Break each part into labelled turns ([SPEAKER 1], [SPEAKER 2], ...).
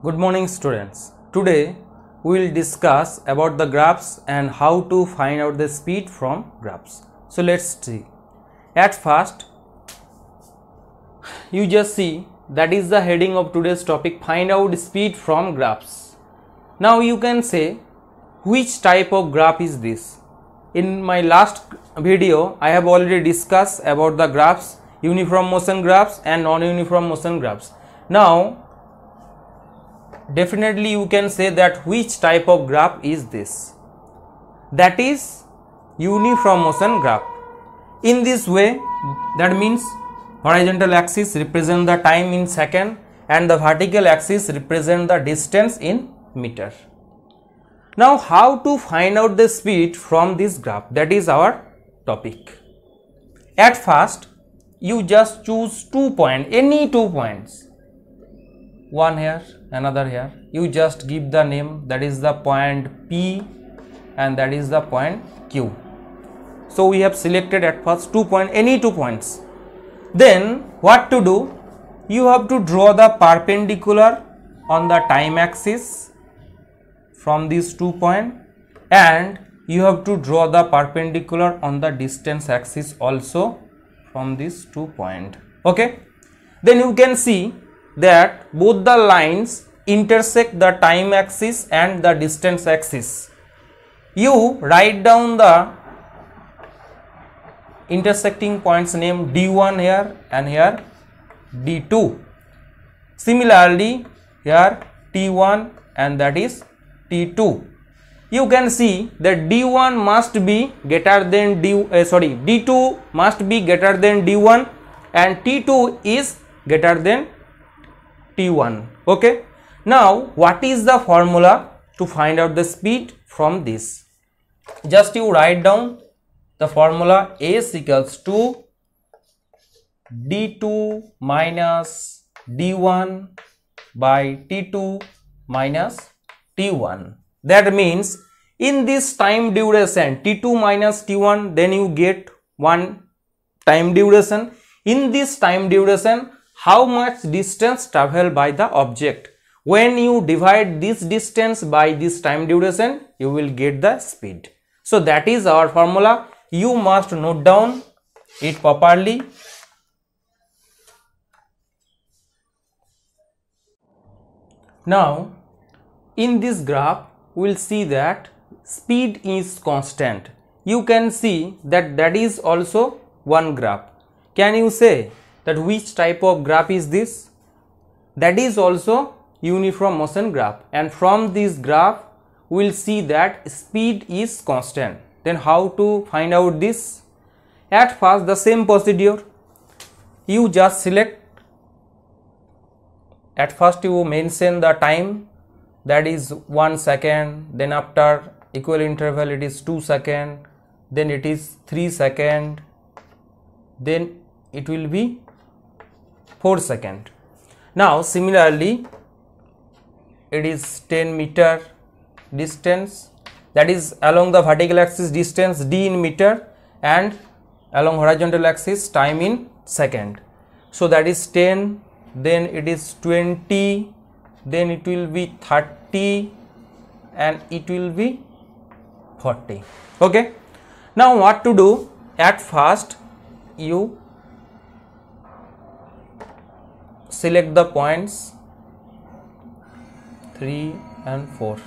[SPEAKER 1] Good morning students. Today we will discuss about the graphs and how to find out the speed from graphs. So let's see. At first you just see that is the heading of today's topic, find out speed from graphs. Now you can say which type of graph is this. In my last video I have already discussed about the graphs, uniform motion graphs and non-uniform motion graphs. Now definitely you can say that which type of graph is this. That is uniform motion graph. In this way, that means horizontal axis represent the time in second and the vertical axis represent the distance in meter. Now how to find out the speed from this graph, that is our topic. At first you just choose 2 points, any 2 points, one here, another here. You just give the name, that is the point P and that is the point Q. So we have selected at first 2 points, any 2 points. Then what to do? You have to draw the perpendicular on the time axis from these 2 points, and you have to draw the perpendicular on the distance axis also from these 2 points. Okay, then you can see that both the lines intersect the time axis and the distance axis. You write down the intersecting points name D1 here and here D2. Similarly here T1 and that is T2. You can see that D1 must be greater than D2 must be greater than D1 and T2 is greater than T1. Okay, now what is the formula to find out the speed from this? Just you write down the formula, S equals to D2 minus D1 by T2 minus T1. That means in this time duration T2 minus T1, then you get one time duration. In this time duration, how much distance traveled by the object? When you divide this distance by this time duration, you will get the speed. So that is our formula. You must note down it properly. Now in this graph we will see that speed is constant. You can see that that is also one graph. Can you say that which type of graph is this? That is also uniform motion graph, and from this graph we will see that speed is constant. Then how to find out this? At first the same procedure, you just select, at first you mention the time, that is 1 second, then after equal interval it is 2 seconds, then it is 3 seconds, then it will be 4 seconds. Now similarly it is 10 meter distance, that is along the vertical axis distance d in meter and along horizontal axis time in second. So that is 10, then it is 20, then it will be 30 and it will be 40. Okay, now what to do? At first you select the points 3 and 4.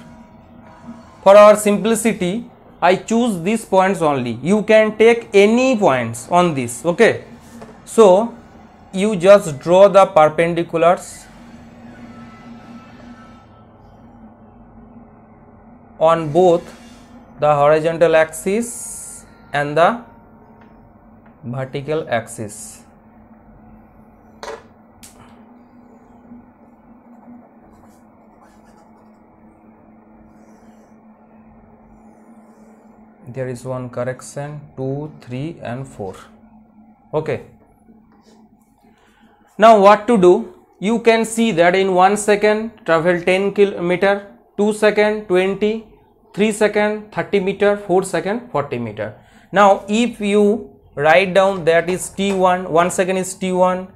[SPEAKER 1] For our simplicity I choose these points only. You can take any points on this. Okay, so you just draw the perpendiculars on both the horizontal axis and the vertical axis. There is one correction, 2, 3 and 4. Okay, now what to do? You can see that in 1 second travel 10 kilometer, 2 second 20, 3 second 30 meter, 4 second 40 meter. Now if you write down that is T1, 1 second is T1,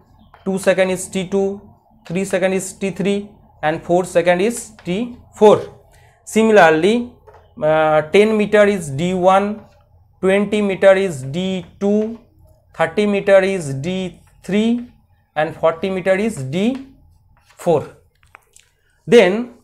[SPEAKER 1] 2 second is T2, 3 second is T3, and 4 second is t4. Similarly, 10 meter is d1, 20 meter is d2, 30 meter is d3 and 40 meter is d4. Then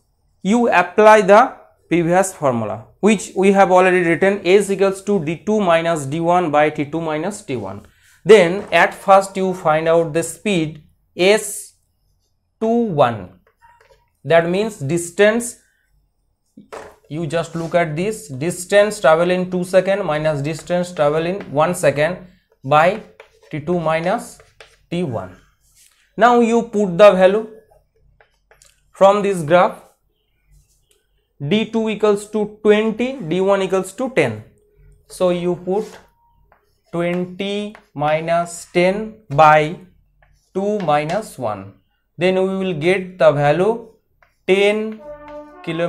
[SPEAKER 1] you apply the previous formula which we have already written, S equals to d2 minus d1 by t2 minus t1. Then at first you find out the speed S21, that means distance. You just look at this, distance travel in 2 seconds minus distance travel in 1 second by t2 minus t1. Now you put the value from this graph. d2 equals to 20, d1 equals to 10. So you put 20 minus 10 by 2 minus 1. Then we will get the value 10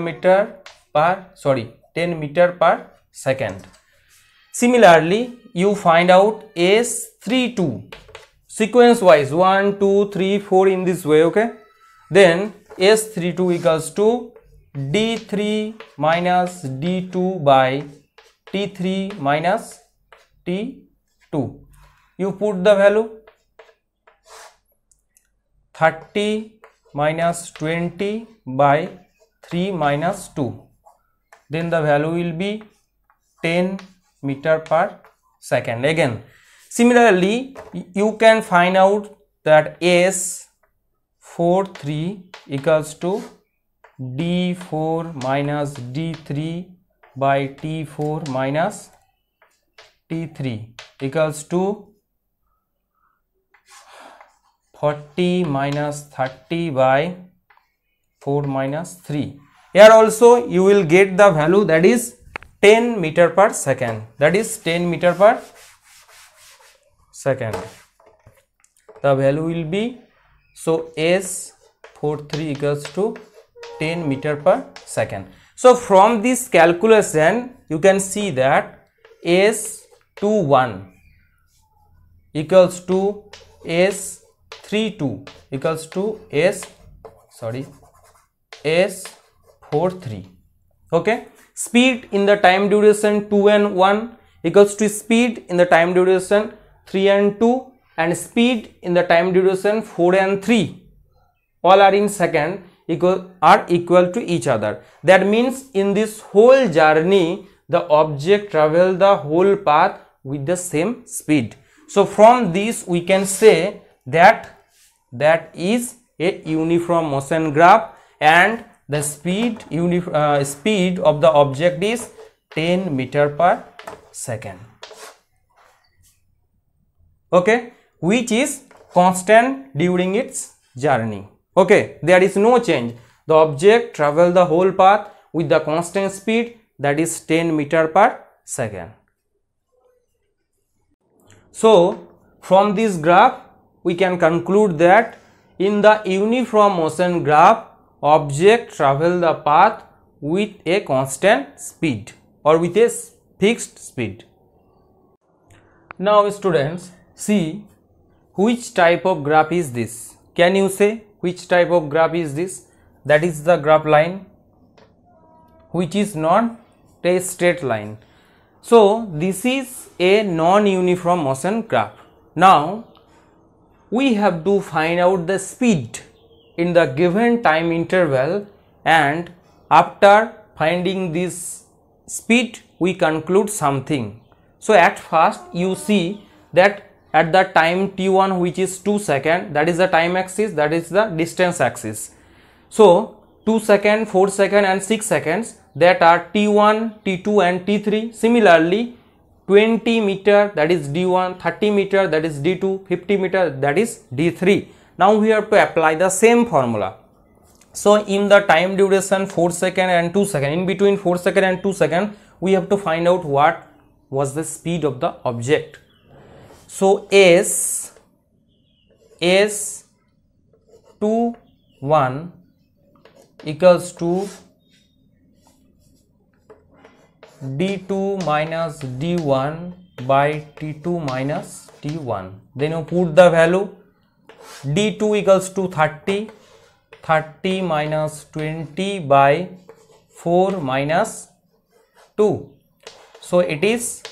[SPEAKER 1] meter per second. Similarly, you find out S32 sequence wise 1, 2, 3, 4 in this way, okay? Then S32 equals to d3 minus d2 by t3 minus t2. You put the value 30 minus 20 by 3 minus 2. Then the value will be 10 meter per second. Again, similarly, you can find out that S43 equals to d4 minus d3 by t4 minus t3 equals to 40 minus 30 by 4 minus 3. Here also you will get the value, that is 10 meter per second. That is 10 meter per second. The value will be, so S43 equals to 10 meter per second. So from this calculation you can see that S21 equals to S32 equals to S43. Okay, speed in the time duration 2 and 1 equals to speed in the time duration 3 and 2, and speed in the time duration 4 and 3 all are in second are equal to each other. That means in this whole journey the object travel the whole path with the same speed. So from this we can say that is a uniform motion graph, and the speed of the object is 10 meter per second. Okay, which is constant during its journey. Okay, there is no change. The object travel the whole path with the constant speed, that is 10 meter per second. So from this graph we can conclude that in the uniform motion graph, object travel the path with a constant speed or with a fixed speed. Now students, see which type of graph is this. Can you say which type of graph is this? That is the graph line which is not a straight line. So this is a non-uniform motion graph. Now we have to find out the speed in the given time interval, and after finding this speed we conclude something. So at first you see that at the time t1, which is 2 seconds, that is the time axis, that is the distance axis. So 2 seconds, 4 seconds and 6 seconds, that are t1, t2 and t3. Similarly 20 meter, that is d1, 30 meter, that is d2, 50 meter, that is d3. Now we have to apply the same formula. So in the time duration 4 seconds and 2 seconds, in between 4 seconds and 2 seconds, we have to find out what was the speed of the object. So S21 equals to d2 minus d1 by t2 minus t1. Then you put the value, d2 equals to 30, 30 minus 20 by 4 minus 2. So it is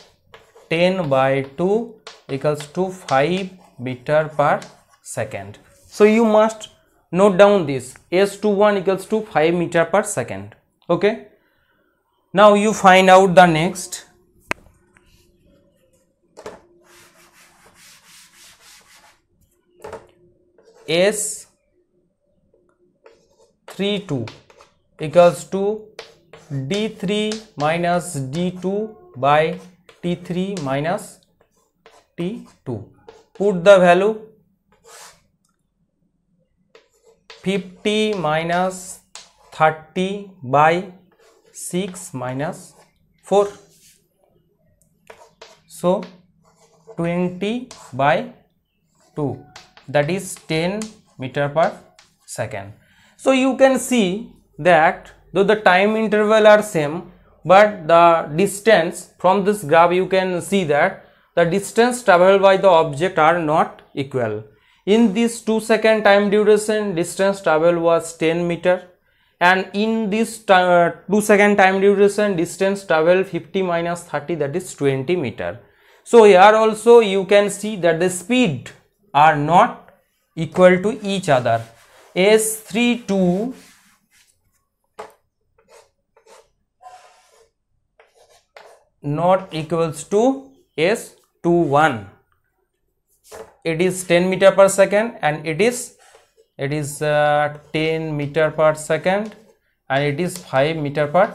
[SPEAKER 1] 10 by 2 equals to 5 meter per second. So you must note down this. S21 equals to 5 meter per second. Okay. Now you find out the next. S32 equals to D3 minus D2 by T3 minus T2. Put the value 50 minus 30 by 6 minus 4. So 20 by 2, that is 10 meter per second. So you can see that though the time interval are same, but the distance from this graph, you can see that the distance traveled by the object are not equal. In this 2 second time duration, distance traveled was 10 meter, and in this 2 second time duration, distance traveled 50 minus 30, that is 20 meter. So here also you can see that the speed are not equal to each other. S32 not equals to S21. It is 10 meter per second, and it is 10 meter per second, and it is 5 meter per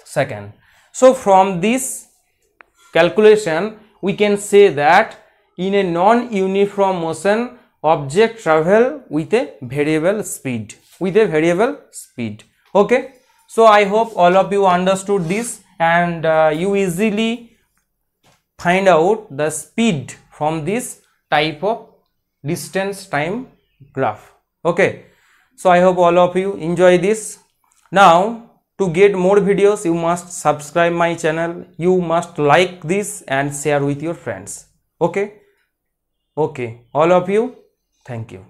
[SPEAKER 1] second. So from this calculation we can say that in a non-uniform motion, object travel with a variable speed, Okay. So I hope all of you understood this, and you easily find out the speed from this type of distance time graph. Okay. So I hope all of you enjoy this. Now to get more videos, you must subscribe my channel, you must like this and share with your friends. Okay. All of you, thank you.